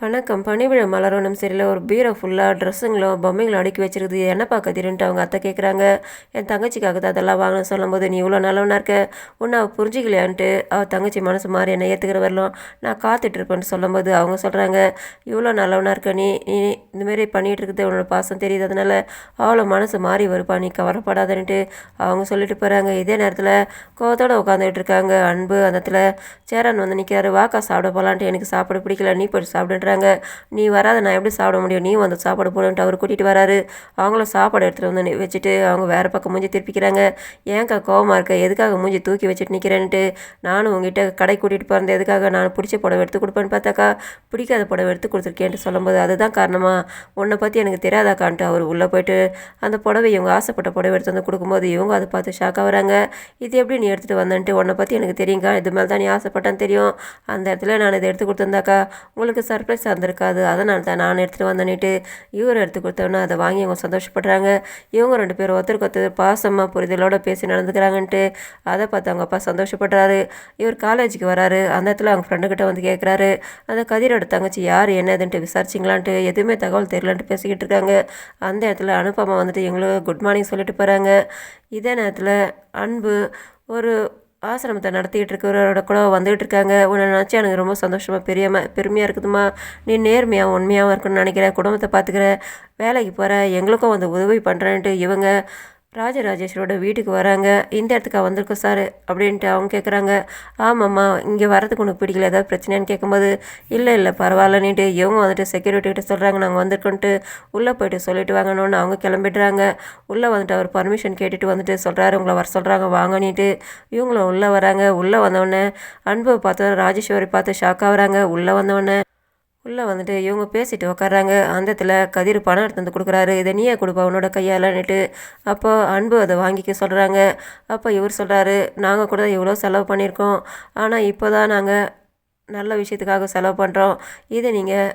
வணக்கம். பணிவிடை மலரணும் சரியில்ல ஒரு பீரோ ஃபுல்லாக ட்ரெஸ்ஸுங்களும் பொம்மைங்களும் அடுக்கி வச்சிருக்குது. என்னப்பா கதிருன்ட்டு அவங்க அத்தை கேட்குறாங்க. என் தங்கச்சிக்காக தான் அதெல்லாம் வாங்கணும்னு சொல்லும்போது, நீ இவ்வளோ நல்லவனா இருக்க, உன்னை அவள் புரிஞ்சிக்கலையான்ட்டு அவள் தங்கச்சி மனசு மாறி என்னை ஏற்றுக்கிற வரலாம் நான் காத்துட்ருப்பேன்னு சொல்லும்போது அவங்க சொல்கிறாங்க, இவ்வளோ நல்லவனா இருக்க நீ நீ இந்தமாரி பண்ணிகிட்டு இருக்குது உன்னோட பாசம் தெரியுது, அதனால் அவ்வளோ மனசு மாறி வருப்பா, நீ கவலைப்படாதன்ட்டு அவங்க சொல்லிட்டு போகிறாங்க. இதே நேரத்தில் கோவத்தோடு உட்காந்துக்கிட்டு இருக்காங்க அன்பு. அந்த இடத்துல சேரன் வந்து நிற்கிறாரு. வாக்கா சாப்பிட போகலான்ட்டு, எனக்கு சாப்பிட பிடிக்கல, நீ போய்ட்டு சாப்பிடுன்ற. நீ வராத நான் எப்படி சாப்பிட முடியும், நீ வந்து சாப்பாடு போடுன்ட்டு அவர் கூட்டிகிட்டு வராரு. அவங்களும் சாப்பாடு எடுத்துகிட்டு வந்து வச்சுட்டு அவங்க வேறு பக்கம் மூஞ்சி திருப்பிக்கிறாங்க. ஏன்க்கா கோவமாக இருக்க, எதுக்காக மூஞ்சி தூக்கி வச்சுட்டு நிற்கிறேன்ட்டு, நானும் உங்ககிட்ட கடை கூட்டிகிட்டு போகிறேன் எதுக்காக, நான் பிடிச்ச புடவை எடுத்து கொடுப்பேன்னு பார்த்தாக்கா பிடிக்காத புடவை எடுத்து கொடுத்துருக்கேன்ட்டு சொல்லும்போது, அதுதான் காரணமா, உன்னை பற்றி எனக்கு தெரியாதாக்கான்ட்டு அவர் உள்ளே போயிட்டு அந்த புடவை இவங்க ஆசைப்பட்ட புடவை எடுத்து வந்து கொடுக்கும்போது இவங்க அதை பார்த்து ஷாக்காக வராங்க. இது எப்படி நீ எடுத்துகிட்டு வந்தேன்ட்டு, உன்னை பற்றி எனக்கு தெரியுங்க, இது மேலே தான் நீ ஆசைப்பட்டான்னு தெரியும், அந்த இடத்துல நான் இதை எடுத்து கொடுத்துருந்தாக்கா உங்களுக்கு சர்ப்ரைஸ் வந்திருக்காது, அதனால தான் நான் எடுத்துகிட்டு வந்தேன்னுட்டு இவர் எடுத்து கொடுத்தோன்னா அதை வாங்கி அவங்க சந்தோஷப்படுறாங்க. இவங்க ரெண்டு பேரும் ஒருத்தருக்கு ஒருத்தர் பாசமாக புரிதலோடு பேசி நடந்துக்கிறாங்கன்ட்டு அதை பார்த்து அவங்க அப்பா சந்தோஷப்படுறாரு. இவர் காலேஜுக்கு வராரு. அந்த இடத்துல அவங்க ஃப்ரெண்டுக்கிட்ட வந்து கேட்குறாரு, அந்த கதிரோட தங்கச்சி யார் என்னதுன்ட்டு விசாரிச்சிங்களான்ட்டு, எதுவுமே தகவல் தெரியலன்ட்டு பேசிக்கிட்டு இருக்காங்க. அந்த இடத்துல அனுப்பமா வந்துட்டு எங்களுக்கு குட் மார்னிங் சொல்லிட்டு போகிறாங்க. இதே நேரத்தில் அன்பு ஒரு ஆசிரமத்தை நடத்திக்கிட்டு இருக்கிறவரோட கூட வந்துகிட்டு இருக்காங்க. உன்னை நினச்சி எனக்கு ரொம்ப சந்தோஷமாக பெருமையாக இருக்குதுமா, நீ நேர்மையாக உண்மையாகவும் இருக்குன்னு நினைக்கிறேன், குடும்பத்தை பார்த்துக்கிற, வேலைக்கு போகிற, எங்களுக்கும் வந்து உதவி பண்ணுறேன்ட்டு இவங்க ராஜராஜேஸ்வரோட வீட்டுக்கு வராங்க. இந்த இடத்துக்கு வந்திருக்கோம் சார் அப்படின்ட்டு அவங்க கேட்குறாங்க. ஆமாம்மா, இங்கே வரதுக்கு உனக்கு பிடிக்கல, ஏதாவது பிரச்சனைன்னு கேட்கும்போது, இல்லை பரவாயில்லன்னுட்டு இவங்க வந்துட்டு செக்யூரிட்டிகிட்ட சொல்கிறாங்க, நாங்கள் வந்திருக்கோன்ட்டு உள்ளே போய்ட்டு சொல்லிட்டு வாங்கணுன்னு அவங்க கிளம்பிடுறாங்க. உள்ளே வந்துட்டு அவர் பர்மிஷன் கேட்டுட்டு வந்துட்டு சொல்கிறாரு, உங்களை வர சொல்கிறாங்க வாங்கன்னிட்டு இவங்களும் உள்ளே வராங்க. உள்ளே வந்தவொடனே அன்பை பார்த்து ராஜேஸ்வரி பார்த்து ஷாக் ஆகுறாங்க. உள்ளே வந்தவொடனே உள்ளே வந்துட்டு இவங்க பேசிட்டு உக்காடுறாங்க. அந்த இடத்துல கதிர் பணம் எடுத்து வந்து கொடுக்குறாரு, இதை நீயே கொடுப்பா உன்னோட கையாலன்னுட்டு. அப்போ அன்பு அதை வாங்கிக்க சொல்கிறாங்க. அப்போ இவர் சொல்கிறாரு, நாங்கள் கூட இவ்வளோ செலவு பண்ணியிருக்கோம், ஆனால் இப்போ தான் நாங்கள் நல்ல விஷயத்துக்காக செலவு பண்ணுறோம், இதை நீங்கள்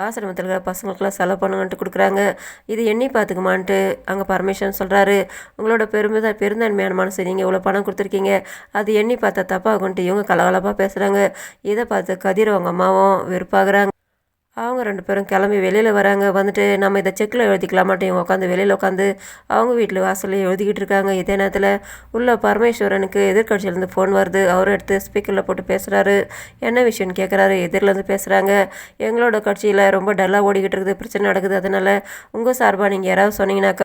ஆசிரமத்தில் இருக்கிற பசங்களுக்கெல்லாம் செலவு பண்ணுங்கன்ட்டு கொடுக்குறாங்க, இது எண்ணி பார்த்துக்குமான்ட்டு அங்கே பர்மிஷன் சொல்கிறாரு. உங்களோட பெருந்தன்மையான மனசு, நீங்கள் இவ்வளோ பணம் கொடுத்துருக்கீங்க, அது எண்ணி பார்த்தா தப்பாகுன்ட்டு இவங்க கலகலப்பாக பேசுகிறாங்க. இதை பார்த்து கதிர் அவங்க அம்மாவும் வெறுப்பாகிறாங்க. அவங்க ரெண்டு பேரும் கிளம்பி வெளியில் வராங்க. வந்துட்டு நம்ம இதை செக்கில் எழுதிக்கலாமாட்டும் இவங்க உட்காந்து வெளியில் உட்காந்து அவங்க வீட்டில் வாசலில் எழுதிக்கிட்டு இருக்காங்க. இதே நேரத்தில் உள்ள பரமேஸ்வரனுக்கு எதிர்கட்சியிலேருந்து ஃபோன் வருது. அவரும் எடுத்து ஸ்பீக்கரில் போட்டு பேசுகிறாரு. என்ன விஷயம்னு கேட்குறாரு. எதிரிலேருந்து பேசுகிறாங்க, எங்களோட கட்சியில் ரொம்ப டல்லாக ஓடிக்கிட்டு இருக்குது, பிரச்சனை நடக்குது, அதனால் உங்கள் சார்பாக நீங்கள் யாராவது சொன்னீங்கன்னாக்கா,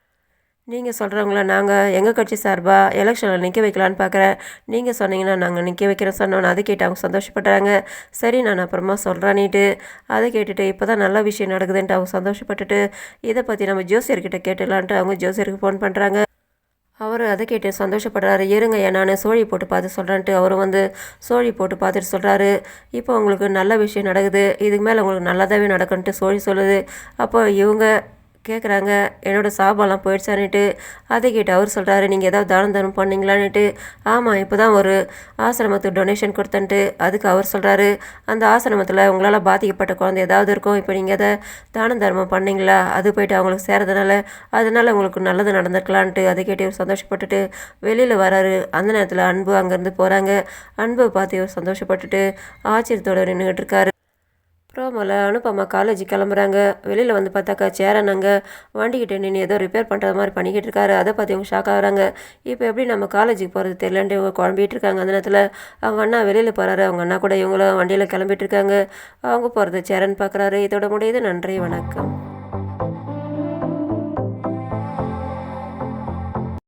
நீங்கள் சொல்கிறவங்கள நாங்கள் எங்கள் கட்சி சார்பாக எலெக்ஷனில் நிற்க வைக்கலான்னு பார்க்குறேன், நீங்கள் சொன்னீங்கன்னா நாங்கள் நிற்க வைக்கிறோம் சொன்னோன்னு அதை கேட்டு அவங்க சந்தோஷப்பட்டாங்க. சரி நான் அப்புறமா சொல்கிறானிட்டு அதை கேட்டுட்டு இப்போ தான் நல்ல விஷயம் நடக்குதுன்ட்டு அவங்க சந்தோஷப்பட்டுட்டு இதை பற்றி நம்ம ஜோசியர்கிட்ட கேட்டுடலான்ட்டு அவங்க ஜோசியருக்கு ஃபோன் பண்ணுறாங்க. அவர் அதை கேட்டு சந்தோஷப்படுறாரு. இருங்க நான் சோழி போட்டு பார்த்து சொல்கிறேன்ட்டு அவரும் வந்து சோழி போட்டு பார்த்துட்டு சொல்கிறாரு, இப்போ உங்களுக்கு நல்ல விஷயம் நடக்குது, இதுக்கு மேலே உங்களுக்கு நல்லதாகவே நடக்குன்ட்டு சோழி சொல்லுது. அப்போ இவங்க கேட்குறாங்க, என்னோடய சாபம்லாம் போயிடுச்சான்னுட்டு. அதை கேட்டு அவர் சொல்கிறாரு, நீங்கள் ஏதாவது தானம் பண்ணிங்களான்னுட்டு. ஆமாம், இப்போ தான் ஒரு ஆசிரமத்துக்கு டொனேஷன் கொடுத்தன்ட்டு. அதுக்கு அவர் சொல்கிறாரு, அந்த ஆசிரமத்தில் உங்களால் பாதிக்கப்பட்ட குழந்தை ஏதாவது இருக்கும், இப்போ நீங்கள் எதை தர்மம் பண்ணிங்களா, அது போய்ட்டு அவங்களுக்கு சேரதுனால அதனால் உங்களுக்கு நல்லது நடந்திருக்கலான்ட்டு. அதை கேட்டு இவர் சந்தோஷப்பட்டுட்டு வெளியில் வராரு. அந்த நேரத்தில் அன்பு அங்கேருந்து போகிறாங்க. அன்பை பார்த்து இவர் சந்தோஷப்பட்டுட்டு ஆச்சரியத்தோடு நின்றுக்கிட்டு இருக்காரு. ப்ரோமோவில் அனுப்பமா காலேஜ் கிளம்புறாங்க. வெளியில் வந்து பார்த்தாக்கா சேரன் அங்கே வண்டிக்கிட்ட நின்று ஏதோ ரிப்பேர் பண்ணுறது மாதிரி பண்ணிக்கிட்டு இருக்காரு. அதை பார்த்து இவங்க ஷாக் ஆகுறாங்க. இப்போ எப்படி நம்ம காலேஜுக்கு போகிறது தெரியலன்ட்டு இவங்க குழம்பிட்டு இருக்காங்க. அந்த நேரத்தில் அவங்க அண்ணா வெளியில் போகிறாரு. அவங்க அண்ணா கூட இவங்களும் வண்டியில் கிளம்பிட்டு இருக்காங்க. அவங்க போகிறது சேரன் பார்க்குறாரு. இதோட முடியுது. நன்றி, வணக்கம்.